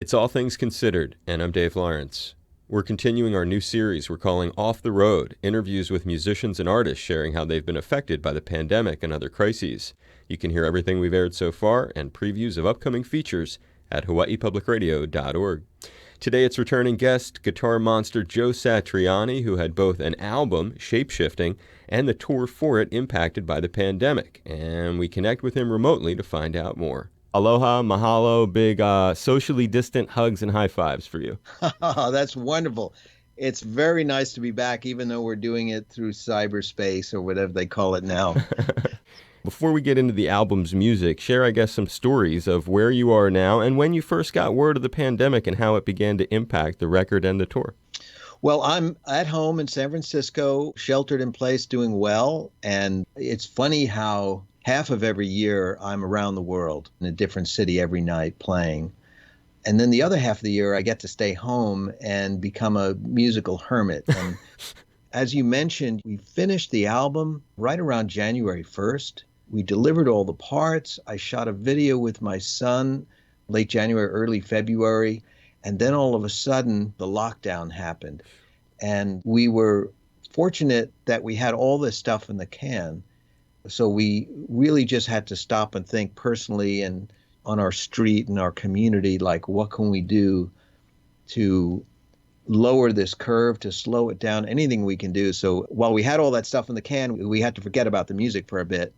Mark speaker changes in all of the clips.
Speaker 1: It's All Things Considered, and I'm Dave Lawrence. We're continuing our new series we're calling Off the Road, interviews with musicians and artists sharing how they've been affected by the pandemic and other crises. You can hear everything we've aired so far and previews of upcoming features at hawaiipublicradio.org. Today it's returning guest, guitar monster Joe Satriani, who had both an album, Shapeshifting, and the tour for it impacted by the pandemic. And we connect with him remotely to find out more. Aloha, mahalo, big socially distant hugs and high fives for you.
Speaker 2: That's wonderful. It's very nice to be back, even though we're doing it through cyberspace or whatever they call it now.
Speaker 1: Before we get into the album's music, share, I guess, some stories of where you are now and when you first got word of the pandemic and how it began to impact the record and the tour.
Speaker 2: Well, I'm at home in San Francisco, sheltered in place, doing well. And it's funny how half of every year I'm around the world in a different city every night playing. And then the other half of the year I get to stay home and become a musical hermit. And as you mentioned, we finished the album right around January 1st. We delivered all the parts. I shot a video with my son late January, early February. And then all of a sudden, the lockdown happened. And we were fortunate that we had all this stuff in the can. So we really just had to stop and think personally and on our street and our community, like, what can we do to lower this curve, to slow it down, anything we can do. So while we had all that stuff in the can, we had to forget about the music for a bit.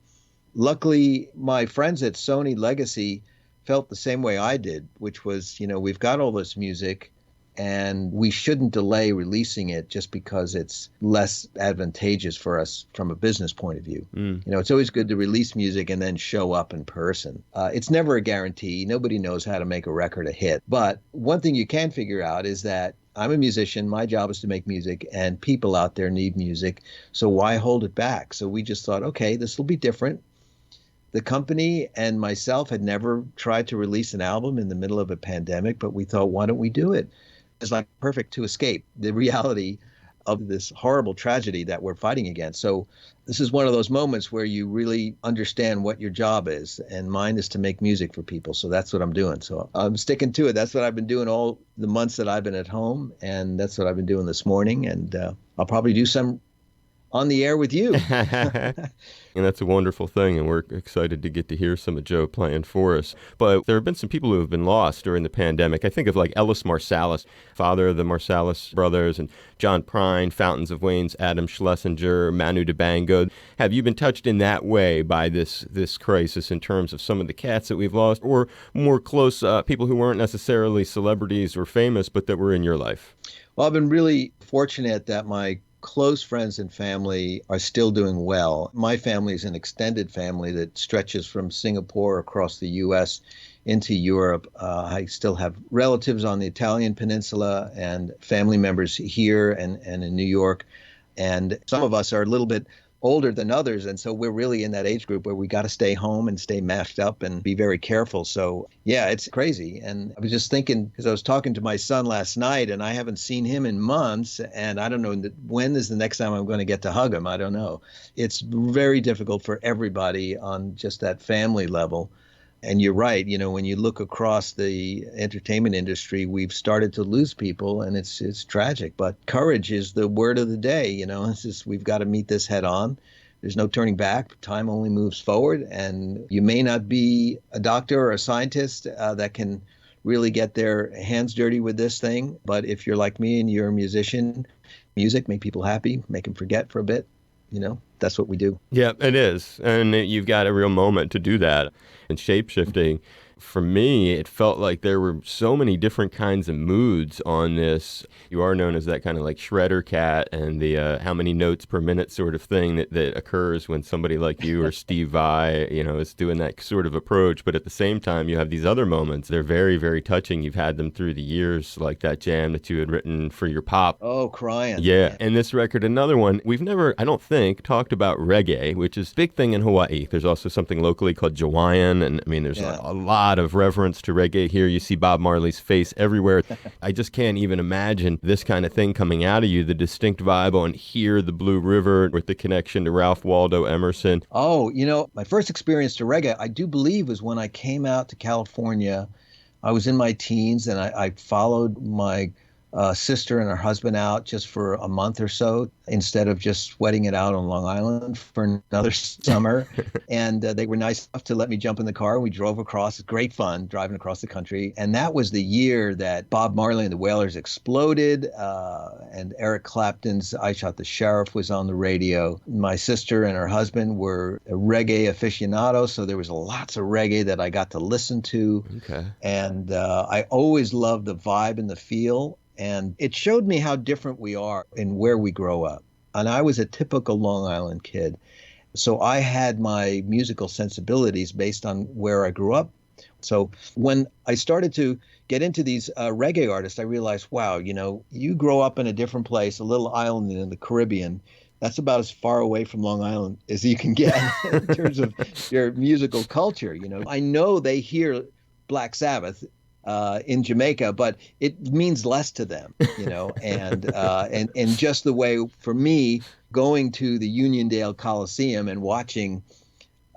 Speaker 2: Luckily, my friends at Sony Legacy felt the same way I did, which was, we've got all this music and we shouldn't delay releasing it just because it's less advantageous for us from a business point of view. It's always good to release music and then show up in person. It's never a guarantee. Nobody knows how to make a record a hit. But one thing you can figure out is that I'm a musician. My job is to make music, and people out there need music. So why hold it back? So we just thought, okay, this will be different. The company and myself had never tried to release an album in the middle of a pandemic, but we thought, why don't we do it? It's like perfect to escape the reality of this horrible tragedy that we're fighting against. So this is one of those moments where you really understand what your job is, and mine is to make music for people. So that's what I'm doing. So I'm sticking to it. That's what I've been doing all the months that I've been at home, and that's what I've been doing this morning. And I'll probably do some on the air with you.
Speaker 1: And that's a wonderful thing, and we're excited to get to hear some of Joe playing for us. But there have been some people who have been lost during the pandemic. I think of like Ellis Marsalis, father of the Marsalis brothers, and John Prine, Fountains of Wayne's Adam Schlesinger, Manu Dibango. Have you been touched in that way by this crisis in terms of some of the cats that we've lost, or more close people who weren't necessarily celebrities or famous, but that were in your life?
Speaker 2: Well, I've been really fortunate that my close friends and family are still doing well. My family is an extended family that stretches from Singapore across the U.S. into Europe. I still have relatives on the Italian peninsula and family members here and in New York. And some of us are a little bit older than others. And so we're really in that age group where we got to stay home and stay masked up and be very careful. So yeah, it's crazy. And I was just thinking, because I was talking to my son last night and I haven't seen him in months, and I don't know when is the next time I'm going to get to hug him. I don't know. It's very difficult for everybody on just that family level. And you're right, when you look across the entertainment industry, we've started to lose people, and it's tragic. But courage is the word of the day. It's just, we've got to meet this head on. There's no turning back. Time only moves forward, and you may not be a doctor or a scientist that can really get their hands dirty with this thing. But if you're like me and you're a musician, music, make people happy, make them forget for a bit. That's what we do.
Speaker 1: Yeah, it is. And you've got a real moment to do that. And shape-shifting, for me, it felt like there were so many different kinds of moods on this. You are known as that kind of like shredder cat and the how many notes per minute sort of thing that occurs when somebody like you or Steve Vai, is doing that sort of approach. But at the same time, you have these other moments. They're very, very touching. You've had them through the years, like that jam that you had written for your pop.
Speaker 2: Oh, crying.
Speaker 1: Yeah. And this record, another one. We've never, I don't think, talked about reggae, which is a big thing in Hawaii. There's also something locally called Jawaiian. And I mean, there's a lot of reverence to reggae here. You see Bob Marley's face everywhere. I just can't even imagine this kind of thing coming out of you, the distinct vibe on Here, the Blue River, with the connection to Ralph Waldo Emerson.
Speaker 2: Oh, my first experience to reggae, I do believe, was when I came out to California I was in my teens, and I followed my sister and her husband out just for a month or so instead of just sweating it out on Long Island for another summer. And they were nice enough to let me jump in the car. We drove across. It's great fun driving across the country. And that was the year that Bob Marley and the Wailers exploded. And Eric Clapton's I Shot the Sheriff was on the radio. My sister and her husband were reggae aficionados, so there was lots of reggae that I got to listen to.
Speaker 1: Okay.
Speaker 2: And I always loved the vibe and the feel. And it showed me how different we are and where we grow up. And I was a typical Long Island kid. So I had my musical sensibilities based on where I grew up. So when I started to get into these reggae artists, I realized, wow, you grow up in a different place, a little island in the Caribbean. That's about as far away from Long Island as you can get in terms of your musical culture. I know they hear Black Sabbath in Jamaica, but it means less to them, and just the way for me going to the Uniondale Coliseum and watching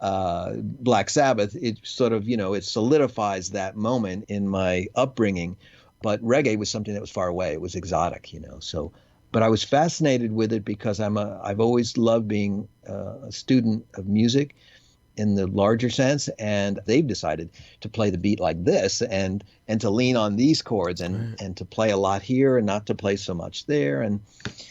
Speaker 2: Black Sabbath, it sort of, it solidifies that moment in my upbringing. But reggae was something that was far away. It was exotic, so. But I was fascinated with it because I've always loved being a student of music in the larger sense, and they've decided to play the beat like this and to lean on these chords and to play a lot here and not to play so much there. And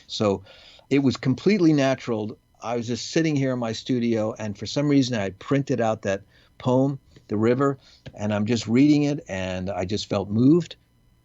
Speaker 2: so it was completely natural. I was just sitting here in my studio, and for some reason I printed out that poem, The River, and I'm just reading it, and I just felt moved,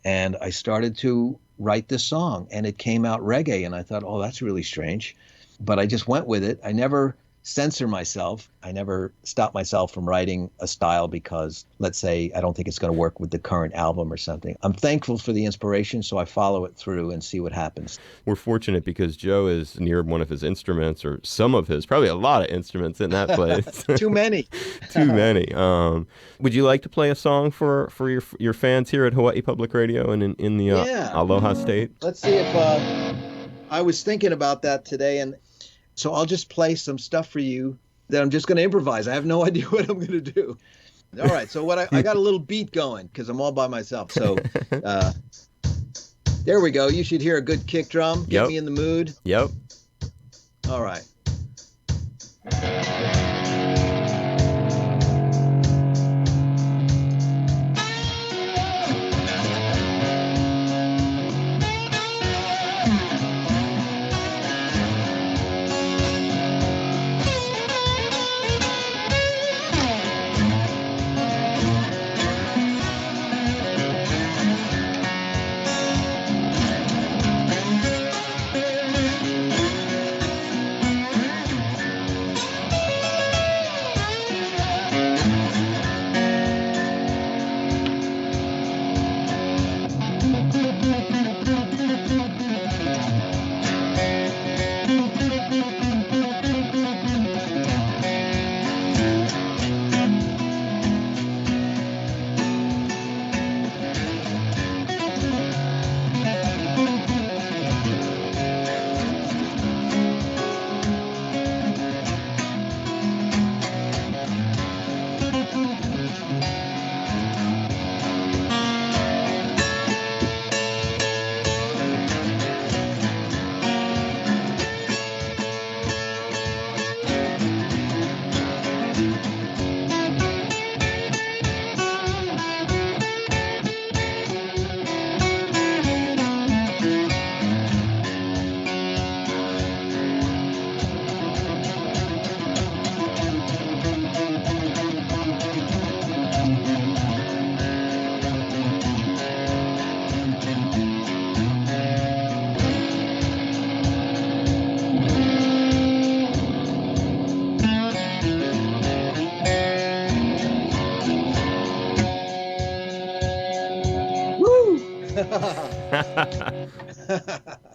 Speaker 2: and I started to write this song, and it came out reggae, and I thought, oh, that's really strange. But I just went with it. I never censor myself. I never stop myself from writing a style because, let's say, I don't think it's going to work with the current album or something. I'm thankful for the inspiration, so I follow it through and see what happens.
Speaker 1: We're fortunate because Joe is near one of his instruments, or some of his, probably a lot of instruments in that place.
Speaker 2: Too many.
Speaker 1: Too many. Would you like to play a song for your fans here at Hawaii Public Radio and in the Aloha State?
Speaker 2: Let's see if I was thinking about that today, and so I'll just play some stuff for you that I'm just going to improvise. I have no idea what I'm going to do. All right. So I got a little beat going because I'm all by myself. So there we go. You should hear a good kick drum. Get me in the mood.
Speaker 1: Yep.
Speaker 2: All right.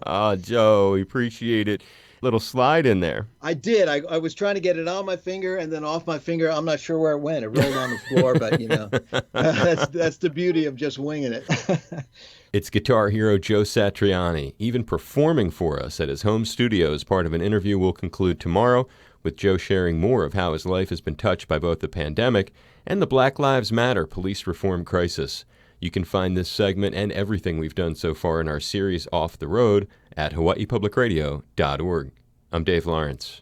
Speaker 1: Oh, Joe, we appreciate it. Little slide in there.
Speaker 2: I did. I was trying to get it on my finger and then off my finger. I'm not sure where it went. It rolled on the floor, but that's the beauty of just winging it.
Speaker 1: It's guitar hero Joe Satriani, even performing for us at his home studio as part of an interview we'll conclude tomorrow, with Joe sharing more of how his life has been touched by both the pandemic and the Black Lives Matter police reform crisis. You can find this segment and everything we've done so far in our series Off the Road at hawaiipublicradio.org. I'm Dave Lawrence.